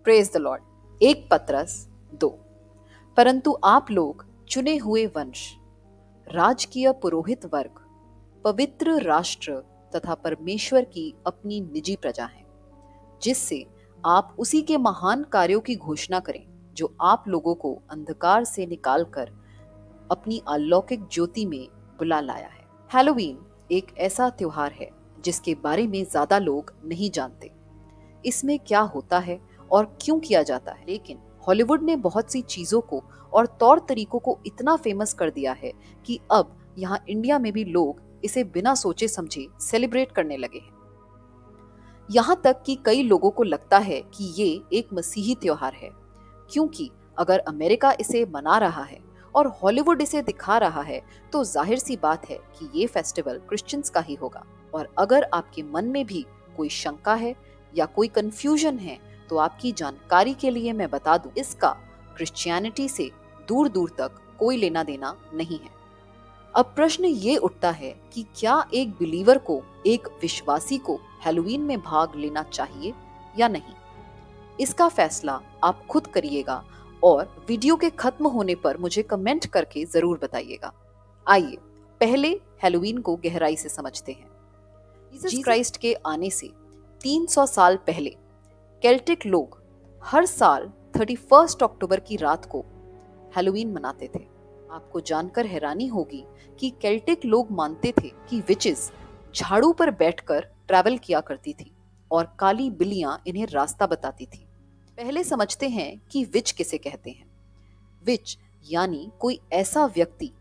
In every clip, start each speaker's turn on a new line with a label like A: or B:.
A: Praise the Lord. 1 पतरस 2। परंतु आप लोग चुने हुए वंश, राजकीय पुरोहित वर्ग, पवित्र राष्ट्र तथा परमेश्वर की अपनी निजी प्रजा हैं, जिससे आप उसी के महान कार्यों की घोषणा करें जो आप लोगों को अंधकार से निकालकर अपनी अलौकिक ज्योति में बुला लाया है। हैलोवीन एक ऐसा त्योहार है जिसके बारे में ज्यादा लोग नहीं जानते। इसमें क्या होता है और क्यों किया जाता है, लेकिन हॉलीवुड ने बहुत सी चीजों को और तौर तरीकों को इतना फेमस कर दिया है कि अब यहाँ इंडिया में भी लोग इसे बिना सोचे समझे सेलिब्रेट करने लगे हैं। यहाँ तक कि कई लोगों को लगता है कि ये एक मसीही त्योहार है, क्योंकि अगर अमेरिका इसे मना रहा है और हॉलीवुड इसे दिखा रहा है तो जाहिर सी बात है कि ये फेस्टिवल क्रिश्चियंस का ही होगा। और अगर आपके मन में भी कोई शंका है या कोई कंफ्यूजन है तो आपकी जानकारी के लिए मैं बता दूं, इसका क्रिश्चियनिटी से दूर दूर तक कोई लेना देना नहीं है। अब प्रश्न ये उठता है कि क्या एक बिलीवर को, एक विश्वासी को हैलोवीन में भाग लेना चाहिए या नहीं। इसका फैसला आप खुद करिएगा और वीडियो के खत्म होने पर मुझे कमेंट करके जरूर बताइएगा। आइए पहले हैलोवीन को गहराई से समझते हैं। जीसस क्राइस्ट के आने से 300 साल पहले केल्टिक लोग हर साल 31 अक्टूबर की रात को हैलोवीन मनाते थे। आपको जानकर हैरानी होगी कि केल्टिक लोग मानते थे कि विचेस झाड़ू पर बैठकर ट्रैवल किया करती थी और काली बिल्लियां इन्हें रास्ता बताती थी। पहले समझते हैं कि विच किसे कहते हैं। विच यानी कोई ऐसा व्यक्ति,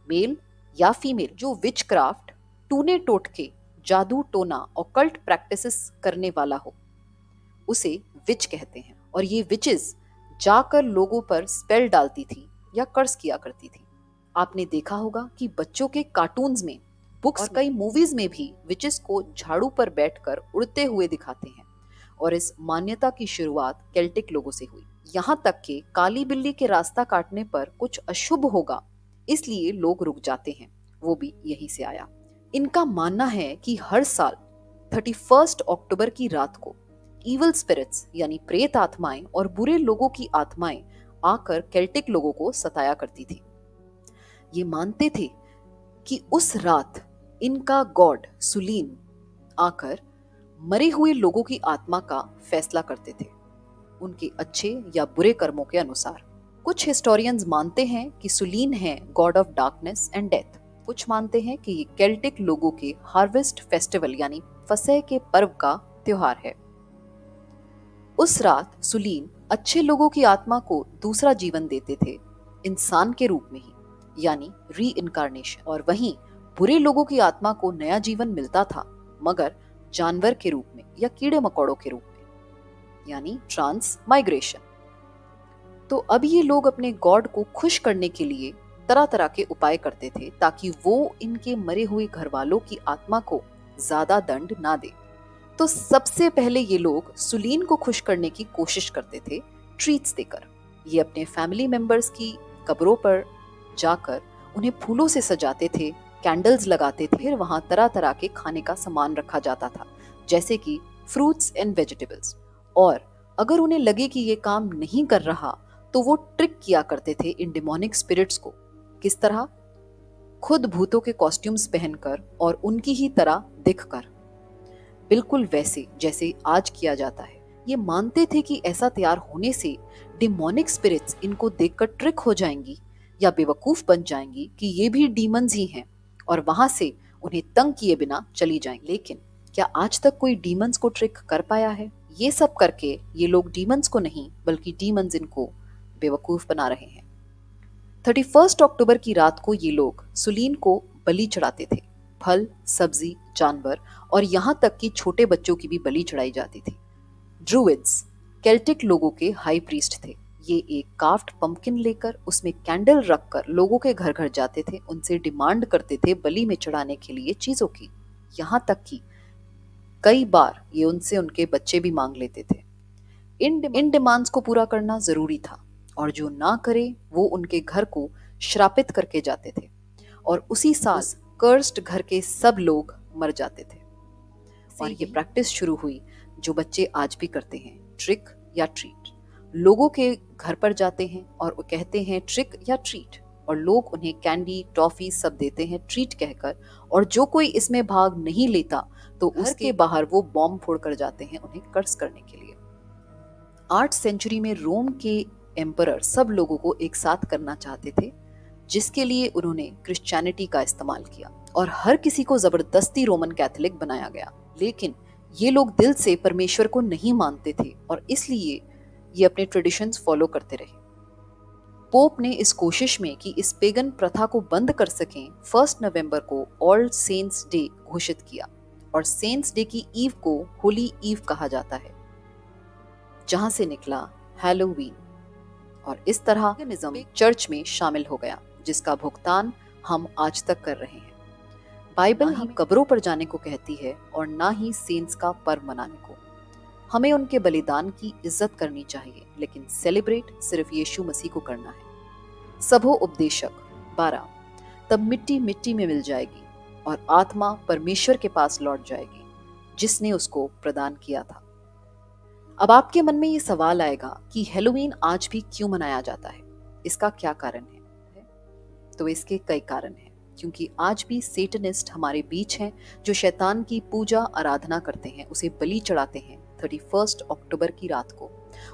A: मेल या फीमेल, जो विच क्राफ्ट, टूने टोटके, जादू टोना और कल्ट प्रैक्टिसेस करने वाला हो, उसे विच कहते हैं। और ये विचेस जाकर लोगों पर स्पेल डालती थी या कर्स किया करती थी। आपने देखा होगा कि बच्चों के कार्टून्स में, बुक्स और कई मूवीज में भी विचेस को झाड़ू पर बैठकर उड़ते हुए दिखाते हैं। और इस मान्यता की शुरुआत केल्टिक लोगों से हुई। यहाँ तक कि काली बिल्ली के रास्ता काटने पर कुछ अशुभ होगा, इसलिए लोग रुक जाते हैं, वो भी यहीं से आया। इनका मानना है कि हर साल 31 अक्टूबर की रात को इविल स्पिरिट्स यानी प्रेत आत्माएं और बुरे लोगों की आत्माएं आकर केल्टिक लोगों को सताया करती थी। ये मानते थे कि उस रात इनका गॉड सुलीन आकर मरे हुए लोगों की आत्मा का फैसला करते थे, उनके अच्छे या बुरे कर्मों के अनुसार। कुछ हिस्टोरियंस मानते हैं कि सुलीन है God of darkness and death. कुछ मानते हैं कि ये केल्टिक लोगों के हार्वेस्ट फेस्टिवल यानी फसह के पर्व का त्योहार है। उस रात सुलीन अच्छे लोगों की आत्मा को दूसरा जीवन देते थे, इंसान के रूप में ही, यानी री इनकारनेशन। और वहीं बुरे लोगों की आत्मा को नया जीवन मिलता था, मगर जानवर के रूप में या कीड़े मकोड़ों के रूप में, यानी ट्रांस माइग्रेशन। तो अब ये लोग अपने गॉड को खुश करने के लिए तरह तरह के उपाय करते थे ताकि वो इनके मरे हुए घर वालों की आत्मा को ज्यादा दंड ना दे। तो सबसे पहले ये लोग सुलीन को खुश करने की कोशिश करते थे ट्रीट्स देकर। ये अपने फैमिली मेंबर्स की कब्रों पर जाकर उन्हें फूलों से सजाते थे, कैंडल्स लगाते थे। फिर वहां तरह तरह के खाने का सामान रखा जाता था, जैसे कि फ्रूट्स एंड वेजिटेबल्स। और अगर उन्हें लगे कि ये काम नहीं कर रहा तो वो ट्रिक किया करते थे इन डिमोनिक स्पिरिट्स को। किस तरह? खुद भूतों के कॉस्ट्यूम्स पहनकर और उनकी ही तरह दिखकर, बिल्कुल वैसे जैसे आज किया जाता है। ये मानते थे कि ऐसा तैयार होने से डिमोनिक स्पिरिट्स इनको देखकर ट्रिक हो जाएंगी या बेवकूफ बन जाएंगी कि ये भी डीमंस ही हैं, और वहां से उन्हें तंग किए बिना चली जाएंगी। लेकिन क्या आज तक कोई डीमंस को ट्रिक कर पाया है? ये सब करके ये लोग डीमंस को नहीं बल्कि डीमंस इनको बेवकूफ बना रहे हैं। 31 अक्टूबर की रात को ये लोग सुलीन को बलि चढ़ाते थे। फल, सब्जी, जानवर और यहाँ तक कि छोटे बच्चों की भी बलि चढ़ाई जाती थी। ड्रूइड्स केल्टिक लोगों के हाई प्रीस्ट थे। ये एक काफ्ट पंपकिन लेकर उसमें कैंडल रखकर लोगों के घर घर जाते थे, उनसे डिमांड करते थे बलि में चढ़ाने के लिए चीजों की। यहाँ तक कि कई बार ये उनसे उनके बच्चे भी मांग लेते थे। इन डिमांड्स को पूरा करना जरूरी था, और जो ना करे वो उनके घर को श्रापित करके जाते थे, और उसी साल कर्स्ड घर के सब लोग मर जाते थे। और ये प्रैक्टिस शुरू हुई जो बच्चे आज भी करते हैं, ट्रिक या ट्रीट। लोगों के घर पर जाते हैं और वो कहते हैं ट्रिक या ट्रीट, और लोग उन्हें कैंडी टॉफी सब देते हैं ट्रीट कहकर, और जो कोई इसमें भाग नहीं लेता तो उसके बाहर वो बॉम्ब फोड़ कर जाते हैं उन्हें कर्स करने के लिए। 8 सेंचुरी में रोम के एम्परर सब लोगों को एक साथ करना चाहते थे, जिसके लिए उन्होंने क्रिश्चियनिटी का इस्तेमाल किया और हर किसी को जबरदस्ती रोमन कैथोलिक बनाया गया। लेकिन ये लोग दिल से परमेश्वर को नहीं मानते थे और इसलिए ये अपने ट्रेडिशंस फॉलो करते रहे। पोप ने इस कोशिश में कि इस पेगन प्रथा को बंद कर सकें 1 नवंबर को ऑल सेंट्स डे घोषित किया, और सेंट्स डे की ईव को होली ईव कहा जाता है, जहां से निकला हैलोवीन, और इस तरह निज़म चर्च में शामिल हो गया, जिसका भुगतान हम आज तक कर रहे हैं। बाइबल ही कब्रों पर जाने को कहती है और ना ही सेंट्स का पर्व मनाने को। हमें उनके बलिदान की इज्जत करनी चाहिए, लेकिन सेलिब्रेट सिर्फ यीशु मसीह को करना है। सबो उपदेशक 12। तब मिट्टी मिट्टी में मिल जाएगी और आत्मा परमेश्वर के पास लौट जाएगी जिसने उसको प्रदान किया था। अब आपके मन में ये सवाल आएगा कि हैलोवीन आज भी क्यों मनाया जाता है, इसका क्या कारण है? तो इसके कई कारण हैं, क्योंकि आज भी सेटनिस्ट हमारे बीच हैं जो शैतान की पूजा आराधना करते हैं, उसे बलि चढ़ाते हैं 31 अक्टूबर की रात को।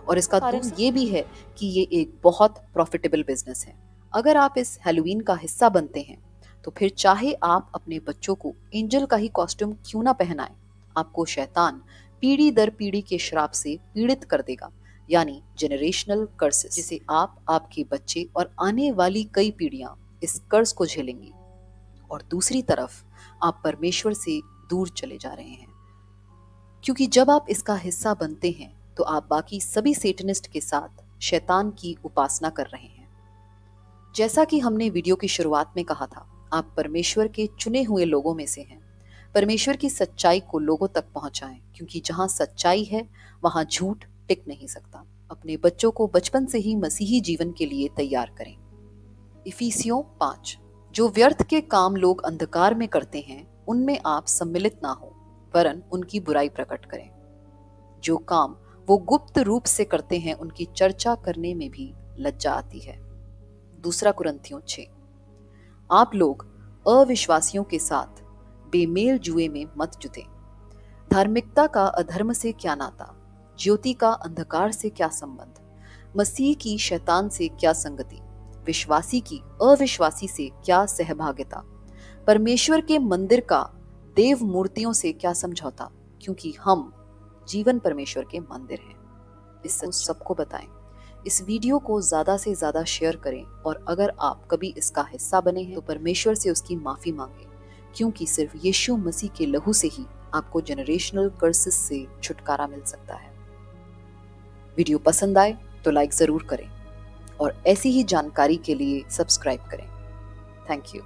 A: और इसका कारण ये भी है कि ये एक बहुत प्रॉफिटेबल बिजनेस है। अगर आप इस हैलोवीन का हिस्सा बनते हैं तो फिर चाहे आप अपने बच्चों को एंजल का ही कॉस्ट्यूम क्यों ना पहनाएं, आपको शैतान पीढ़ी दर पीढ़ी के श्राप से पीड़ित कर देगा, यानी जेनरेशनल कर्सेस, जिसे आप, आपके बच्चे और आने वाली कई पीढ़ियां इस कर्ज को झेलेंगी। और दूसरी तरफ आप परमेश्वर से दूर चले जा रहे हैं, क्योंकि जब आप इसका हिस्सा बनते हैं तो आप बाकी सभी सेटनिस्ट के साथ शैतान की उपासना कर रहे हैं। जैसा कि हमने वीडियो की शुरुआत में कहा था, आप परमेश्वर के चुने हुए लोगों में से हैं। परमेश्वर की सच्चाई को लोगों तक पहुंचाएं, क्योंकि जहां सच्चाई है वहां झूठ टिक नहीं सकता। अपने बच्चों को बचपन से ही मसीही जीवन के लिए तैयार करें। इफिसियों 5। जो व्यर्थ के काम लोग अंधकार में करते हैं उनमें आप सम्मिलित ना हो, वरन उनकी बुराई प्रकट करें। जो काम वो गुप्त रूप से करते हैं उनकी चर्चा करने में भी लज्जा आती है। 2 कुरिन्थियों 6। आप लोग अविश्वासियों के साथ बेमेल जुए में मत जुटे। धार्मिकता का अधर्म से क्या नाता, ज्योति का अंधकार से क्या संबंध, मसीह की शैतान से क्या संगति, विश्वासी की अविश्वासी से क्या सहभागिता, परमेश्वर के मंदिर का देव मूर्तियों से क्या समझौता, क्योंकि हम जीवन परमेश्वर के मंदिर हैं। इस सबको बताएं। इस वीडियो को ज्यादा से ज्यादा शेयर करें, और अगर आप कभी इसका हिस्सा बने हैं तो परमेश्वर से उसकी माफी मांगें, क्योंकि सिर्फ यीशु मसीह के लहू से ही आपको जेनरेशनल कर्सेस से छुटकारा मिल सकता है। वीडियो पसंद आए तो लाइक जरूर करें और ऐसी ही जानकारी के लिए सब्सक्राइब करें। Thank you.